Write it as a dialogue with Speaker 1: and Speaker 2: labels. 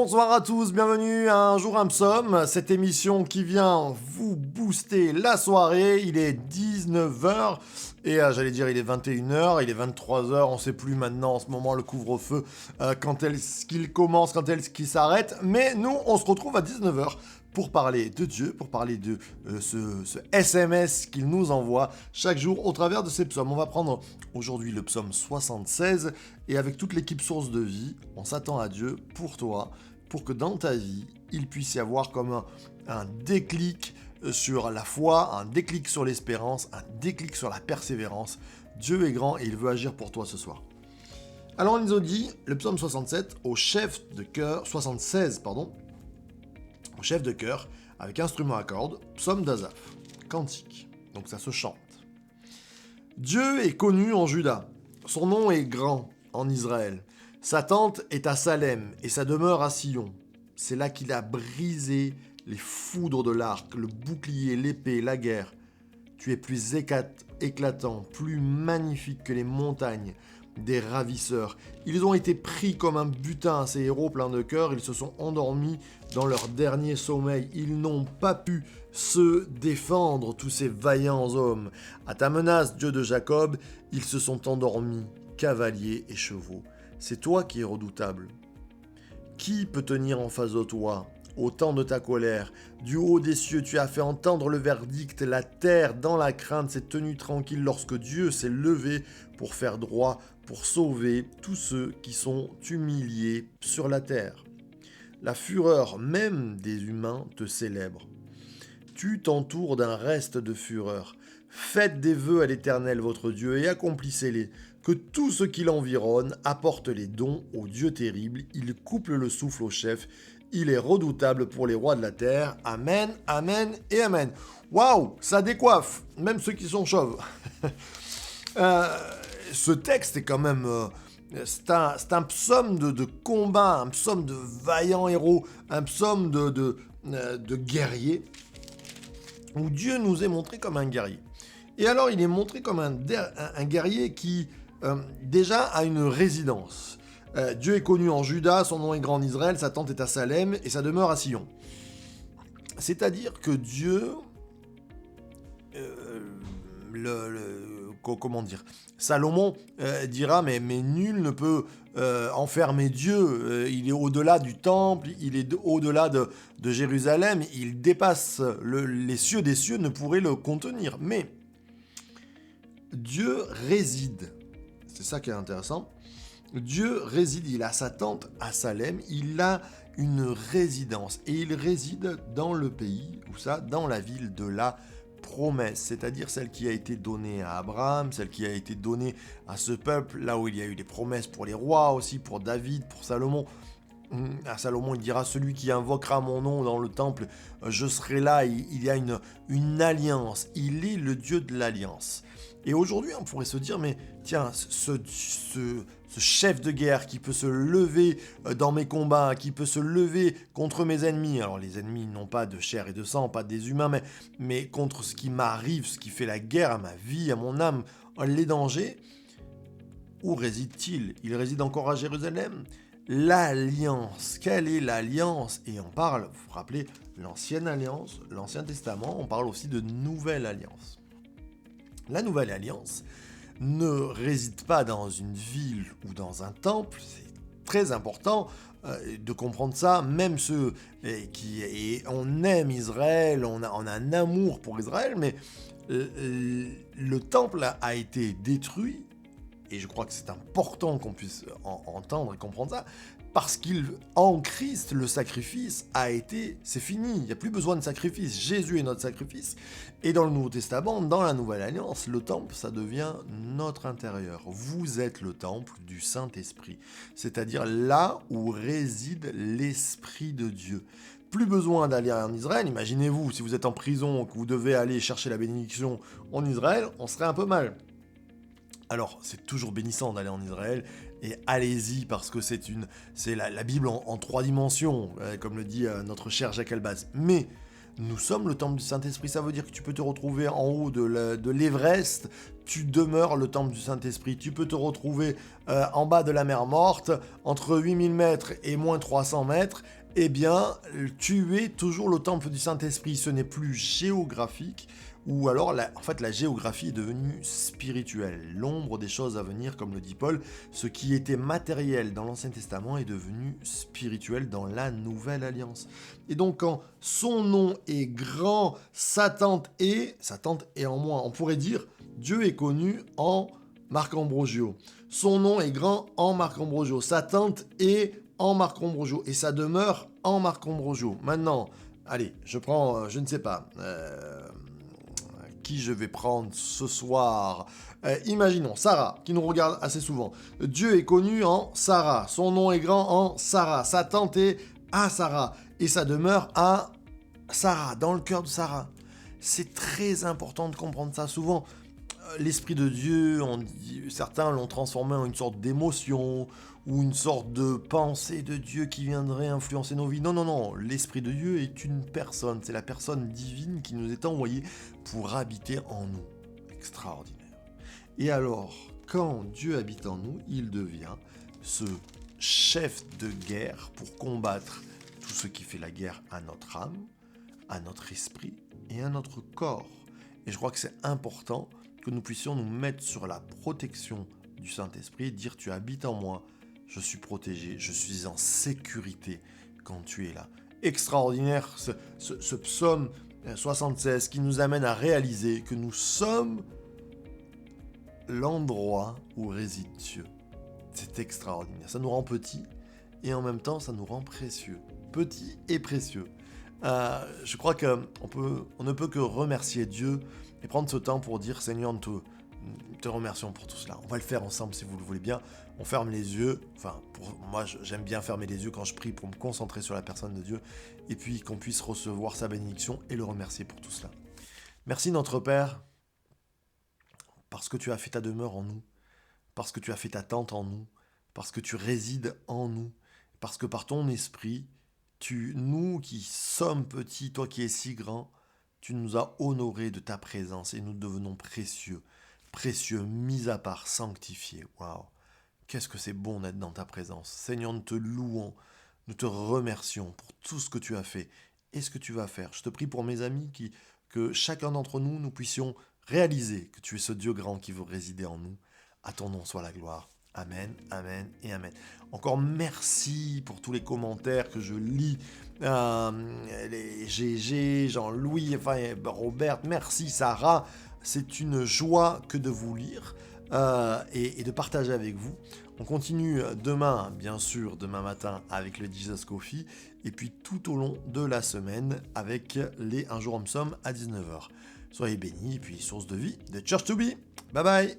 Speaker 1: Bonsoir à tous, bienvenue à Un jour un psaume, cette émission qui vient vous booster la soirée. Il est 19h et j'allais dire il est 21h, il est 23h, on sait plus maintenant en ce moment le couvre-feu, quand est-ce qu'il commence, quand est-ce qu'il s'arrête. Mais nous, on se retrouve à 19h pour parler de Dieu, pour parler de ce SMS qu'il nous envoie chaque jour au travers de ces psaumes. On va prendre aujourd'hui le psaume 76 et avec toute l'équipe Source de Vie, on s'attend à Dieu pour toi, pour que dans ta vie, il puisse y avoir comme un déclic sur la foi, un déclic sur l'espérance, un déclic sur la persévérance. Dieu est grand et il veut agir pour toi ce soir. Alors on nous a dit le psaume 67 au chef de chœur, 76 pardon, au chef de chœur, avec instrument à cordes, psaume d'Asaph, cantique, donc ça se chante. Dieu est connu en Juda, son nom est grand en Israël, sa tente est à Salem et sa demeure à Sion. C'est là qu'il a brisé les foudres de l'arc, le bouclier, l'épée, la guerre. Tu es plus éclatant, plus magnifique que les montagnes des ravisseurs. Ils ont été pris comme un butin, ces héros pleins de cœur, ils se sont endormis dans leur dernier sommeil. Ils n'ont pas pu se défendre, tous ces vaillants hommes. À ta menace, Dieu de Jacob, ils se sont endormis, cavaliers et chevaux. C'est toi qui es redoutable. Qui peut tenir en face de toi au temps de ta colère? Du haut des cieux, tu as fait entendre le verdict. La terre, dans la crainte, s'est tenue tranquille lorsque Dieu s'est levé pour faire droit, pour sauver tous ceux qui sont humiliés sur la terre. La fureur même des humains te célèbre. Tu t'entoures d'un reste de fureur. Faites des vœux à l'Éternel votre Dieu et accomplissez-les. Que tout ce qui l'environne apporte les dons au Dieu terrible. Il couple le souffle au chef. Il est redoutable pour les rois de la terre. Amen, amen et amen. Waouh, ça décoiffe, même ceux qui sont chauves. Ce texte est quand même... c'est un psaume de combat, un psaume de vaillants héros, un psaume de guerriers, où Dieu nous est montré comme un guerrier. Et alors, il est montré comme un guerrier qui, déjà, a une résidence. Dieu est connu en Juda, son nom est grand en Israël, sa tente est à Salem et sa demeure à Sion. C'est-à-dire que Dieu... comment dire, Salomon dira mais nul ne peut enfermer Dieu, il est au-delà du temple, il est au-delà de Jérusalem, il dépasse les cieux des cieux, ne pourraient le contenir. Mais Dieu réside, c'est ça qui est intéressant. Dieu réside, il a sa tente à Salem, il a une résidence et il réside dans le pays, ou ça, dans la ville de la promesse, c'est-à-dire celle qui a été donnée à Abraham, celle qui a été donnée à ce peuple, là où il y a eu des promesses pour les rois aussi, pour David, pour Salomon. À Salomon, il dira, celui qui invoquera mon nom dans le temple, je serai là. Il y a une alliance, il est le Dieu de l'alliance. Et aujourd'hui, on pourrait se dire, mais tiens, ce chef de guerre qui peut se lever dans mes combats, qui peut se lever contre mes ennemis, alors les ennemis n'ont pas de chair et de sang, pas des humains, mais contre ce qui m'arrive, ce qui fait la guerre à ma vie, à mon âme, les dangers, où réside-t-il? Il réside encore à Jérusalem. L'alliance, quelle est l'alliance? Et on parle, vous vous rappelez, l'ancienne alliance, l'Ancien Testament, on parle aussi de nouvelle alliance. La nouvelle alliance ne réside pas dans une ville ou dans un temple, c'est très important de comprendre ça, même ceux on aime Israël, on a un amour pour Israël, mais le temple a été détruit, et je crois que c'est important qu'on puisse entendre et comprendre ça, parce qu'en Christ, le sacrifice c'est fini, il n'y a plus besoin de sacrifice, Jésus est notre sacrifice, et dans le Nouveau Testament, dans la Nouvelle Alliance, le temple, ça devient notre intérieur. Vous êtes le temple du Saint-Esprit, c'est-à-dire là où réside l'Esprit de Dieu. Plus besoin d'aller en Israël, imaginez-vous, si vous êtes en prison, que vous devez aller chercher la bénédiction en Israël, on serait un peu mal. Alors, c'est toujours bénissant d'aller en Israël, et allez-y, parce que c'est la Bible en 3 dimensions, comme le dit notre cher Jacques Albaz. Mais Nous sommes le temple du Saint-Esprit. Ça veut dire que tu peux te retrouver en haut de l'Everest, tu demeures le temple du Saint-Esprit. Tu peux te retrouver en bas de la mer Morte, entre 8000 mètres et moins 300 mètres. Eh bien, tu es toujours le temple du Saint-Esprit. Ce n'est plus géographique, ou alors, en fait, la géographie est devenue spirituelle. L'ombre des choses à venir, comme le dit Paul, ce qui était matériel dans l'Ancien Testament est devenu spirituel dans la Nouvelle Alliance. Et donc, quand son nom est grand, sa tente est en moi. On pourrait dire, Dieu est connu en Marc Ambrogio. Son nom est grand en Marc Ambrogio. Sa tente est en Marc Ambrogio. Et sa demeure en Marc Ambrogio. Maintenant, allez, je prends, je ne sais pas... qui je vais prendre ce soir. Imaginons Sarah, qui nous regarde assez souvent. Dieu est connu en Sarah. Son nom est grand en Sarah. Sa tente est à Sarah. Et sa demeure à Sarah, dans le cœur de Sarah. C'est très important de comprendre ça. Souvent, l'Esprit de Dieu, certains l'ont transformé en une sorte d'émotion ou une sorte de pensée de Dieu qui viendrait influencer nos vies. Non, non, non, l'Esprit de Dieu est une personne. C'est la personne divine qui nous est envoyée pour habiter en nous. Extraordinaire. Et alors, quand Dieu habite en nous, il devient ce chef de guerre pour combattre tout ce qui fait la guerre à notre âme, à notre esprit et à notre corps. Et je crois que c'est important que nous puissions nous mettre sur la protection du Saint-Esprit et dire « Tu habites en moi, je suis protégé, je suis en sécurité quand tu es là. » Extraordinaire ce psaume 76 qui nous amène à réaliser que nous sommes l'endroit où réside Dieu. C'est extraordinaire. Ça nous rend petits et en même temps ça nous rend précieux. Petits et précieux. Je crois qu'on ne peut que remercier Dieu et prendre ce temps pour dire Seigneur, nous te remercions pour tout cela. On va le faire ensemble si vous le voulez bien. On ferme les yeux. Enfin, moi, j'aime bien fermer les yeux quand je prie pour me concentrer sur la personne de Dieu et puis qu'on puisse recevoir sa bénédiction et le remercier pour tout cela. Merci notre Père, parce que tu as fait ta demeure en nous, parce que tu as fait ta tente en nous, parce que tu résides en nous, parce que par ton esprit, nous qui sommes petits, toi qui es si grand, tu nous as honorés de ta présence et nous devenons précieux, mis à part, sanctifiés. Waouh! Qu'est-ce que c'est bon d'être dans ta présence. Seigneur, nous te louons, nous te remercions pour tout ce que tu as fait et ce que tu vas faire. Je te prie pour mes amis, que chacun d'entre nous, nous puissions réaliser que tu es ce Dieu grand qui veut résider en nous. À ton nom soit la gloire. Amen, amen et amen. Encore merci pour tous les commentaires que je lis. Les GG, Jean-Louis, Robert, merci Sarah. C'est une joie que de vous lire et de partager avec vous. On continue demain, bien sûr, demain matin avec le Jesus Coffee. Et puis tout au long de la semaine avec les Un jour en psaume à 19h. Soyez bénis et puis source de vie de Church to Be. Bye bye.